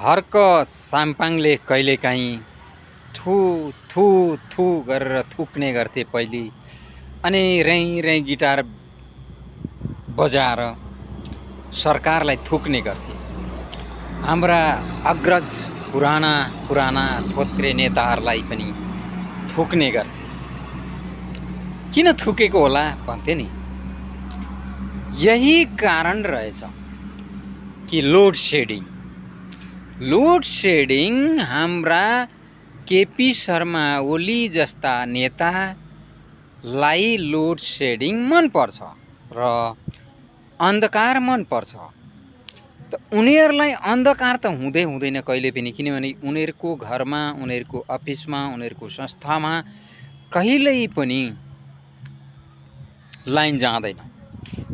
हर्क साम्पाङले कहिलेकाहीँ थु थु थु गरेर थुक्ने गर्थे पहिले, अनि रै रै गिटार बजाएर सरकारलाई थुक्ने गर्थे। हाम्रा अग्रज पुराना थोत्रे नेताहरूलाई पनि थुक्ने गर्थे। किन थुकेको होला भन्थे नि, यही कारण रहेछ कि लोड सेडिङ हाम्रा केपी शर्मा ओली जस्ता नेतालाई लोड सेडिङ मनपर्छ र अन्धकार मनपर्छ। त उनीहरूलाई अन्धकार त हुँदैन कहिले पनि, किनभने उनीहरूको घरमा, उनीहरूको अफिसमा, उनीहरूको संस्थामा कहिल्यै पनि लाइन जाँदैन।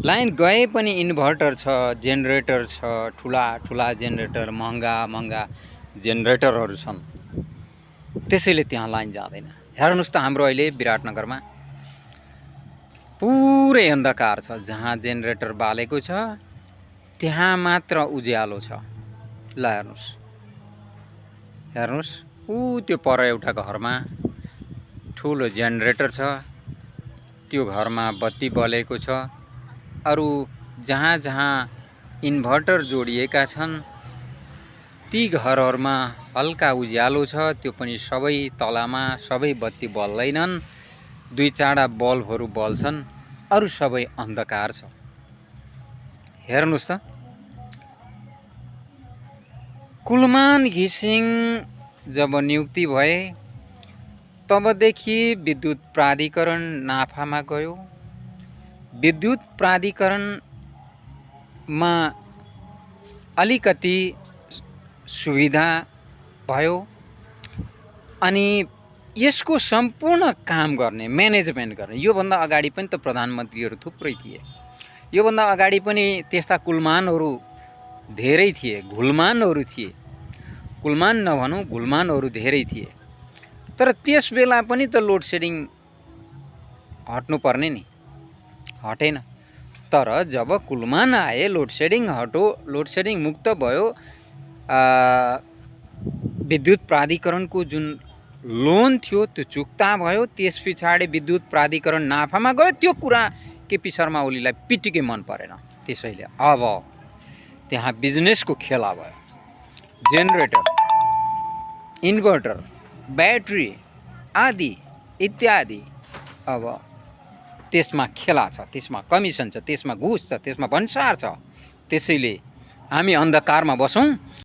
लाइन गए पनि इन्भर्टर छ, जेनेरेटर छ, ठुला जेनेरेटर, महँगा जेनेरेटरहरू छन्, त्यसैले त्यहाँ लाइन जाँदैन। हेर्नुहोस् त हाम्रो अहिले विराटनगरमा पुरै अन्धकार छ। जहाँ जेनेरेटर बालेको छ त्यहाँ मात्र उज्यालो छ। ल हेर्नुहोस् त्यो पर एउटा घरमा ठुलो जेनेरेटर छ, त्यो घरमा बत्ती बलेको छ। अरू जहाँ इन्भर्टर जोडिएका छन् ती घरहरूमा हल्का उज्यालो छ, त्यो पनि सबै तलामा सबै बत्ती बल्दैनन्, 2-4 बल्बहरू बल्छन्, अरू सबै अन्धकार छ। हेर्नुहोस् त, कुलमान घिसिङ जब नियुक्ति भए तबदेखि विद्युत प्राधिकरण नाफामा गयो। विद्युत प्राधिकरणमा अलिकति सुविधा भयो, अनि यसको सम्पूर्ण काम गर्ने, म्यानेजमेन्ट गर्ने, योभन्दा अगाडि पनि त प्रधानमन्त्रीहरू थुप्रै थिए, योभन्दा अगाडि पनि त्यस्ता कुलमानहरू धेरै थिए, घुलमानहरू थिए, कुलमान नभनौँ घुलमानहरू धेरै थिए। तर त्यस बेला पनि त लोड सेडिङ हट्नुपर्ने नि, हटेन। तर जब कुलमान आए, लोड सेडिङ हट्यो, लोड सेडिङ मुक्त भयो, विद्युत प्राधिकरणको जुन लोन थियो त्यो चुक्ता भयो, त्यस पछाडि विद्युत प्राधिकरण नाफामा गयो। त्यो कुरा केपी शर्मा ओलीलाई पिटिकै मन परेन। त्यसैले अब त्यहाँ बिजनेसको खेला भयो। जेनेरेटर, इन्भर्टर, ब्याट्री आदि इत्यादि, अब त्यसमा खेला छ, त्यसमा कमिसन छ, त्यसमा घुस छ, त्यसमा भन्सार छ। त्यसैले हामी अन्धकारमा बसौँ